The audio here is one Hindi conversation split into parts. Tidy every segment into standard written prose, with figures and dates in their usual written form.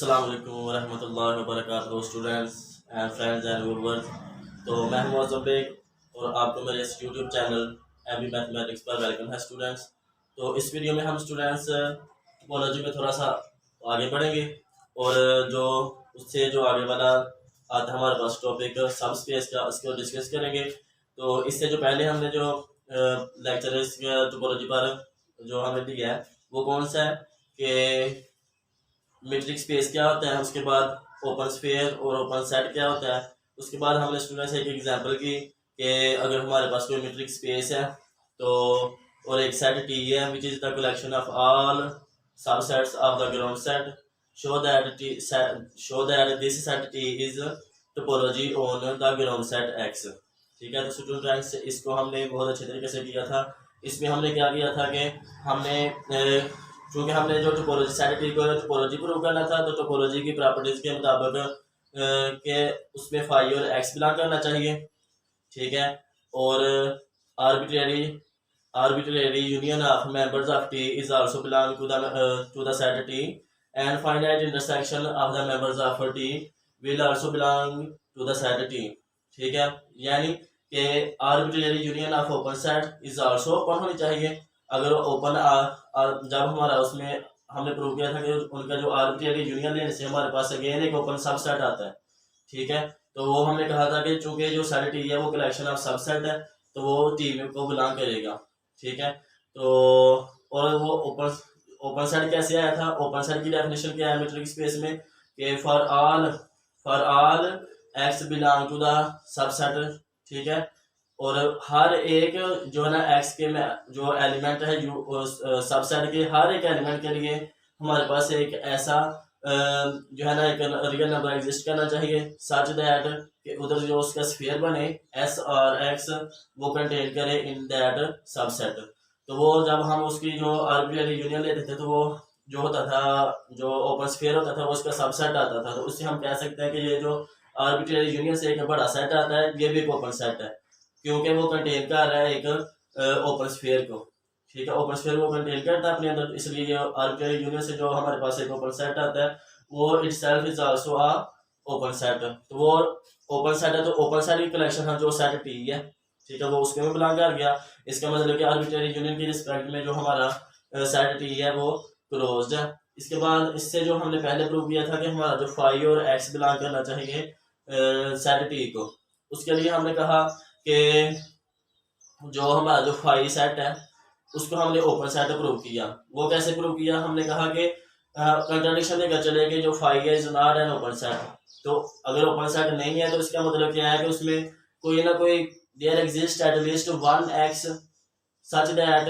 अस्सलाम वालेकुम वरहमतुल्लाहि वबरकातुहू students and friends and viewers. तो मैं हूं और आपको मेरे इस यूट्यूब चैनल एमबी मैथमेटिक्स पर वेलकम है स्टूडेंट्स। तो इस वीडियो में हम स्टूडेंट्स टोपोलॉजी में थोड़ा सा आगे बढ़ेंगे और जो उससे जो आगे वाला आता है हमारे पास टॉपिक सब स्पेस का, उसको डिस्कस करेंगे। तो इससे जो पहले हमने जो लेक्चर टोपोलॉजी पर जो हमें दिया है वो कौन सा है कि मीट्रिक स्पेस क्या होता है, उसके बाद ओपन स्फीयर और ओपन सेट क्या होता है। उसके बाद हमने स्टूडेंट्स एक एग्जांपल की कि अगर हमारे पास कोई मीट्रिक स्पेस है तो और एक सेट टी है which is the collection of all subsets of the ground set, show that this set T is topology on the ground set X. ठीक है, तो स्टूडेंट्स इसको हमने बहुत अच्छे तरीके से किया था। इसमें हमने क्या किया था कि हमने क्योंकि हमने जो टोपोलॉजी सेट टी को टोपोलॉजी प्रूव करना था, तो टोपोलॉजी की प्रॉपर्टीज के मुताबिक के उसमें फाई और एक्स बिलोंग करना चाहिए। ठीक है, और arbitrary union of members of T is also belong to the set T and finite intersection of the members of T will also belong to the set T. ठीक है, यानी कि arbitrary union of open set is also open होनी चाहिए। अगर ओपन जब हमारा उसमें हमने प्रूव किया था कि उनका जो आर्बिट्रेरी यूनियन लेने से हमारे पास अगेन एक ओपन सबसेट आता है। ठीक है, तो वो हमने कहा था कि चूंकि जो सेट टी है वो कलेक्शन ऑफ सबसेट है तो वो टी में को बिलोंग करेगा। ठीक है, तो और वो ओपन सेट कैसे आया था? ओपन सेट की डेफिनेशन क्या है मीट्रिक स्पेस में कि for all X belong to the subset. ठीक है, और हर एक जो है ना एक्स के में जो एलिमेंट है सबसेट के हर एक एलिमेंट के लिए हमारे पास एक ऐसा जो है ना एक रियल नंबर एग्जिस्ट करना चाहिए सच दैट कि उधर जो उसका स्फीयर बने एस और एक्स वो कंटेन करे इन दैट सबसेट। तो वो जब हम उसकी जो आर्बिट्रेरी यूनियन लेते थे तो वो जो होता था, जो ओपन स्फीयर होता था वो उसका सबसेट आता था। तो उससे हम कह सकते हैं कि ये जो आर्बिट्रेरी यूनियन से एक बड़ा सेट आता है ये भी एक ओपन सेट है, क्योंकि वो कंटेन कर रहा है एक ओपन स्फीयर को। ठीक है, ओपन स्फीयर को कंटेन करता है अपने अंदर, इसलिए ये आर्बिट्रेरी यूनियन से जो हमारे पास एक ओपन सेट आता है वो itself is also a open set. तो वो ओपन सेट है, तो ओपन सेट की कलेक्शन है जो सेट टी है। ठीक है, वो उसके में बिलोंग कर गया। इसका मतलब कि आर्बिट्रेरी यूनियन की रिस्पेक्ट में जो हमारा सेट टी है वो क्लोज्ड है। इसके बाद इससे जो हमने पहले प्रूव किया था कि हमारा जो फाई और एक्स बिलोंग करना चाहिए सेट टी को, उसके लिए हमने कहा कि जो हमारा जो फाई सेट है उसको हमने ओपन सेट प्रूव किया। वो कैसे प्रूव किया? हमने कहा कि कंट्राडिक्शन लेकर चले कि जो फाई है is not an open set. तो अगर ओपन सेट नहीं है तो इसका मतलब क्या है कि उसमें कोई ना कोई there exist at least one X such that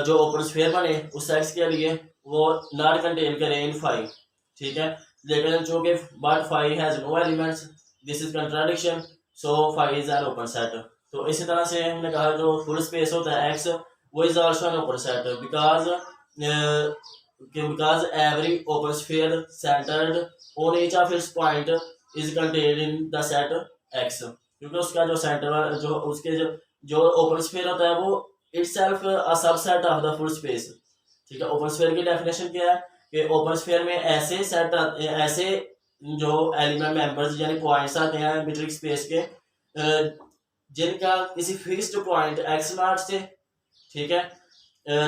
जो ओपन स्फीयर बने उस एक्स के लिए वो नॉट कंटेन करे इन फाई। ठीक है, लेकिन चूंकि but phi has no elements, this is contradiction, so phi is an open set. तो इसी तरह से हमने कहा जो फुल स्पेस होता है एक्स वो is also an open set because every open sphere centred on each of its point is contained in the set x, क्योंकि उसका जो सेंटर जो उसके जो ओपन स्फीयर होता है वो itself a subset of the full space. ठीक है, ओपन स्फीयर की डेफिनेशन क्या है कि ओपन स्फीयर में ऐसे सेट ऐसे जो एलिमेंट मेंबर्स यानी पॉइंट्स आते हैं मीट्रिक स्पेस के जिनका किसी फिक्स्ड पॉइंट एक्स नॉट से, ठीक है,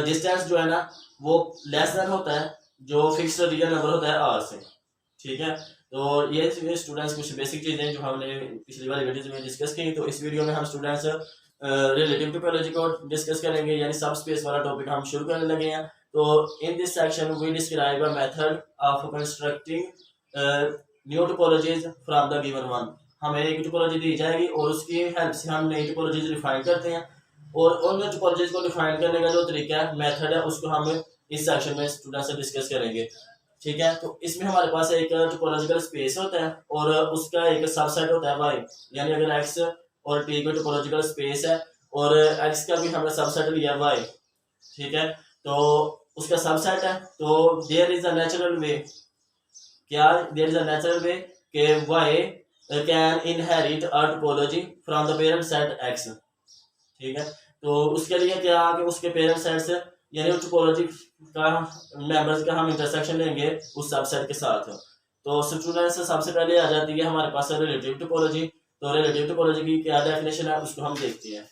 डिस्टेंस जो है ना वो लेस देन होता है जो फिक्स्ड रियल नंबर होता है आर से। ठीक है, तो ये स्टूडेंट्स कुछ बेसिक चीजें जो हमने पिछली वाली वीडियो में डिस्कस की। तो इस वीडियो में हम स्टूडेंट्स रिलेटिव टोपोलॉजी को डिस्कस करेंगे, यानी सब स्पेस वाला टॉपिक हम शुरू करने लगे हैं। तो in this section we describe a method of constructing new topologies from the given one. हमें एक टोपोलॉजी दी जाएगी और उसकी हेल्प से हम नई टोपोलॉजीज डिफाइन करते हैं, और उन टोपोलॉजीज को डिफाइन करने का जो तरीका है, मेथड है, उसको हम इस सेक्शन में स्टूडेंट से डिस्कस करेंगे। ठीक है, तो इसमें हमारे पास एक टोपोलॉजिकल स्पेस होता है और उसका एक सबसेट होता है वाई, यानी अगर एक्स और टी का टोपोलॉजिकल स्पेस है और एक्स का भी हमने सबसेट लिया वाई। ठीक है, तो उसका सबसेट है, तो there is a natural way, क्या there is a natural way कि Y can inherit a topology from the parent set X. ठीक है, तो उसके लिए क्या कि उसके पेरेंट सेट से यानी उस टोपोलॉजी का मेंबर्स का हम इंटरसेक्शन लेंगे उस सबसेट के साथ। तो स्टूडेंट्स सबसे पहले आ जाती है हमारे पास रिलेटिव टोपोलॉजी। तो रिलेटिव टोपोलॉजी की क्या डेफिनेशन है उसको हम देखते हैं।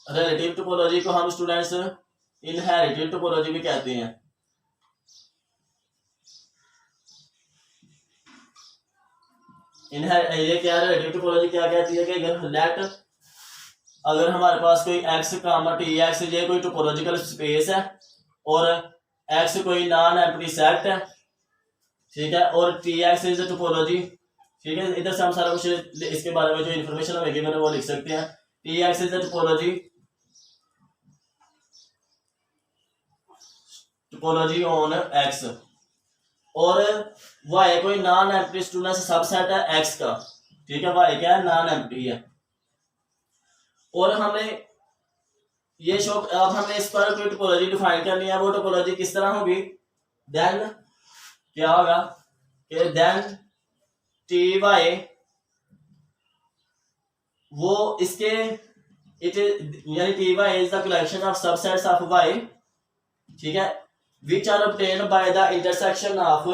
रिलेटिव टोपोलॉजी को हम स्टूडेंट्स इनहेरिटेड टोपोलॉजी भी कहते हैं। ये क्या रिलेटिव टोपोलॉजी क्या कहती है कि अगर हमारे पास कोई x कामा टी एक्स ये कोई टोपोलॉजिकल स्पेस है और x कोई नॉन एम्प्टी सेट है, ठीक है, और टी एक्स इज टोपोलॉजी, ठीक है। इधर से हम सारा कुछ इसके बारे में जो इन्फॉर्मेशन हमें गिवन है वो लिख सकते हैं। T x is topology on x और y कोई नॉन एम्प्टी स्टूडेंट सबसेट है x का, ठीक है। y क्या है, नॉन एम्प्टी है। और हमें ये शो अब हमने इस पर कोई टोपोलॉजी डिफाइन करनी है। वो टोपोलॉजी किस तरह होगी, देन क्या होगा कि देन टी वाई वो इसके इट यानी T Y is the collection of subsets of Y, ठीक है, which are obtained by the intersection of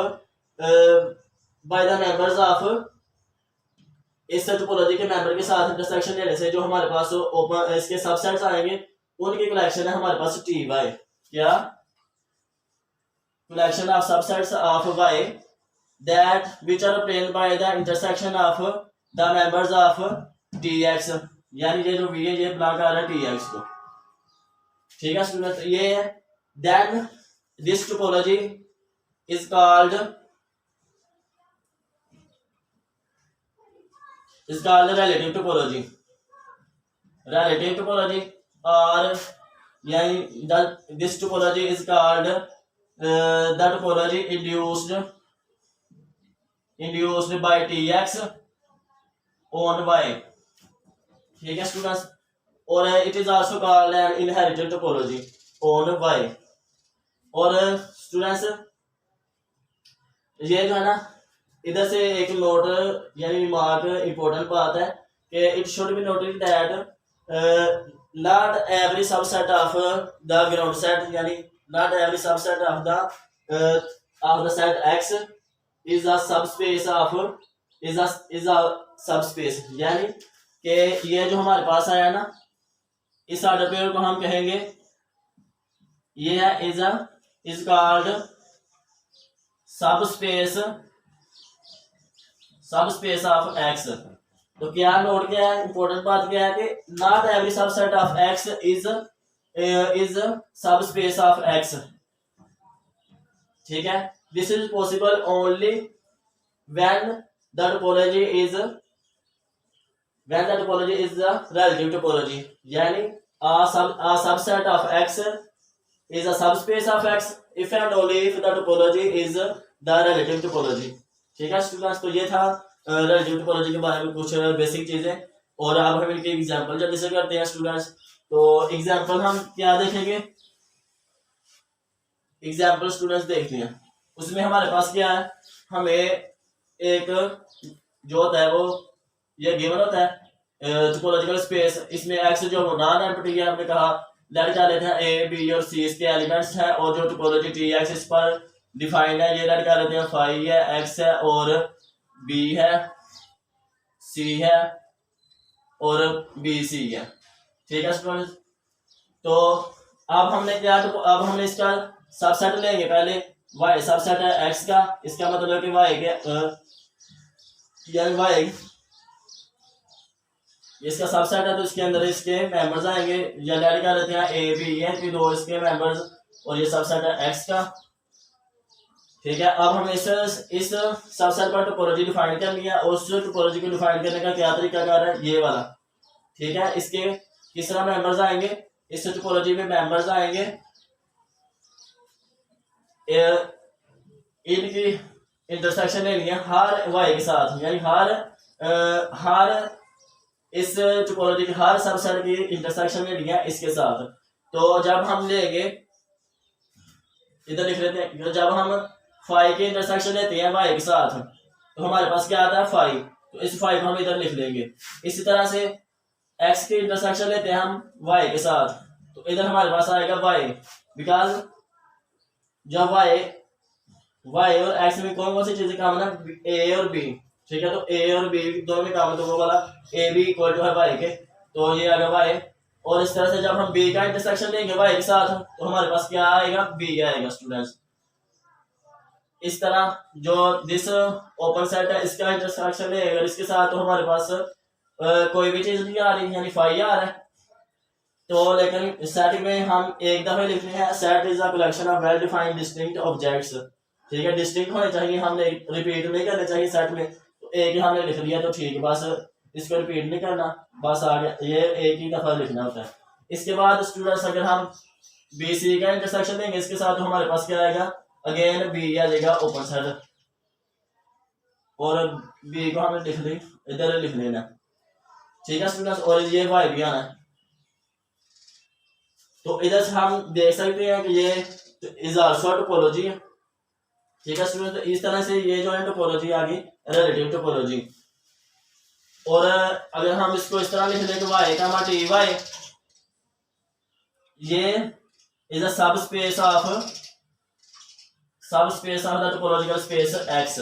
by the members of इस टोपोलॉजी के मेंबर के साथ इंटरसेक्शन लेने से जो हमारे पास ओपन इसके सबसेट्स आएंगे उनकी कलेक्शन है हमारे पास टी वाई। क्या collection of subsets of Y that which are obtained by the intersection of the members of T x, यानी ये जो वी है ये बिलोंग कर रहा है टी एक्स को, ठीक है स्टूडेंट। ये है then this topology is called relative topology। Relative topology or यानी this topology is called the topology induced by tx on y, ठीक है स्टूडेंट्स। और it is also called an inherited topology on y। और स्टूडेंट्स ये जो है ना इधर से एक नोट यानी रिमार्क इंपॉर्टेंट बात है कि it should be noted that not every subset of the ground set, यानी not every subset of the set x is a subspace of is a subspace, यानी कि ये जो हमारे पास आया ना इस ऑर्डर पेयर को हम कहेंगे ये है is called subspace of x। तो क्या नोट क्या है, इंपॉर्टेंट बात क्या है कि not every subset of x is subspace of x, ठीक है। This is possible only when the topology is the relative topology, यानी a subset of x is a subspace of x if and only if the topology is the relative topology, ठीक है स्टूडेंट्स। तो ये था रिलेटिव टोपोलॉजी के बारे में कुछ बेसिक चीजें। और अब हम इनके एग्जांपल जल्दी से करते हैं स्टूडेंट्स। तो एग्जांपल हम क्या देखेंगे, एग्जांपल स्टूडेंट्स देखते हैं। उसमें हमारे पास क्या है, हमें एक जो होता है वो ये गिवन होता है टोपोलॉजिकल स्पेस। इसमें एक्स जो नॉन एम्प्टी है, हमने कहा लेट क्या लेते हैं ए बी और सी इसके एलिमेंट्स हैं, और जो टोपोलॉजी टी एक्स इस पर डिफाइंड है ये लेट क्या लेते हैं फाई है, एक्स है और बी है, सी है और बी सी है, ठीक है स्टूडेंट्स। तो अब हमने क्या, अब हमने इसका सबसेट लेंगे। पहले वाई सबसेट है एक्स का, इसका मतलब है कि वाई के यानी वाई इसका सबसेट है तो इसके अंदर इसके मेंबर्स आएंगे, या लेट क्या लेते हैं ए बी है कि दो इसके मेंबर्स, और ये सबसेट है एक्स का, ठीक है। अब हम इस सबसेट पर टोपोलॉजी डिफाइन करनी है, और उस टोपोलॉजी को डिफाइन करने का क्या तरीका कर रहा है, ये वाला, ठीक है। इसके किस तरह मेंबर्स आएंगे, इस टोपोलॉजी में मेंबर्स आएंगे इनकी इंटरसेक्शन लेनी है हर वाई के साथ, यानी हर इस टोपोलॉजी के हर सबसेट की इंटरसेक्शन लेनी है इसके साथ। तो जब हम लेंगे, इधर लिख लेते हैं, जब हम फाई के इंटरसेक्शन लेते हैं वाई के साथ तो हमारे पास क्या आता है फाई, तो इस फाई को हम इधर लिख लेंगे। इसी तरह से एक्स के इंटरसेक्शन लेते हैं हम वाई के साथ तो इधर हमारे पास आएगा y, बिकॉज जब y और x में कौन कौन सी चीजें काम है ना, a और b, ठीक है। तो a और b दोनों में काम है, तो वो वाला a b इक्वल टू है y के, तो ये आएगा y। और इस तरह से जब हम b का इंटरसेक्शन लेंगे y के साथ, तो हमारे पास क्या आएगा, b आएगा स्टूडेंट्स। इस तरह जो दिस ओपन सेट है इसका इंटरसेक्शन लेंगे अगर इसके साथ, तो हमारे पास कोई भी चीज नहीं आ रही, यानी फाई आ रहा है। तो लेकिन सेट में हम एक दफे लिखने हैं, set is a collection of well defined distinct objects, ठीक है। डिस्टिंक्ट होने चाहिए, हमने रिपीट नहीं करने चाहिए सेट में। तो एक ही हमने लिख लिया तो ठीक है, बस इसको रिपीट नहीं करना, बस आगे ये एक ही दफा लिखना होता है। इसके बाद स्टूडेंट्स अगर हम बी सी का इंटरसेक्शन देंगे इसके साथ, तो हमारे पास क्या आएगा, अगेन बी आ जाएगा ओपन सेट, और बी को हमने लिख ली, इधर लिख लेना, ठीक है स्टूडेंट्स। और ये वाई भी आना है। तो इधर से हम देख सकते हैं कि ये इज आल्सो टोपोलॉजी है, ठीक है स्टूडेंट। तो इस तरह से ये जो है टोपोलॉजी आ गई, रिलेटिव टोपोलॉजी। और अगर हम इसको इस तरह लिख दें कि वाई का टी वाई, ये is a subspace of the topological space x,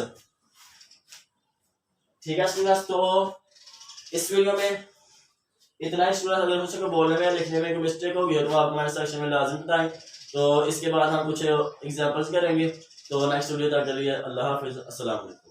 ठीक है स्टूडेंट्स। तो इस वीडियो में इतना ही स्टूडेंट। अगर मुझसे कोई बोलने में लिखने में कोई मिस्टेक होगी तो आप हमारे सेक्शन में लाजिम बताएं। तो इसके बाद हम कुछ एग्जांपल्स करेंगे। तो नेक्स्ट वीडियो तक के लिए अल्लाह हाफिज़, अस्सलाम वालेकुम।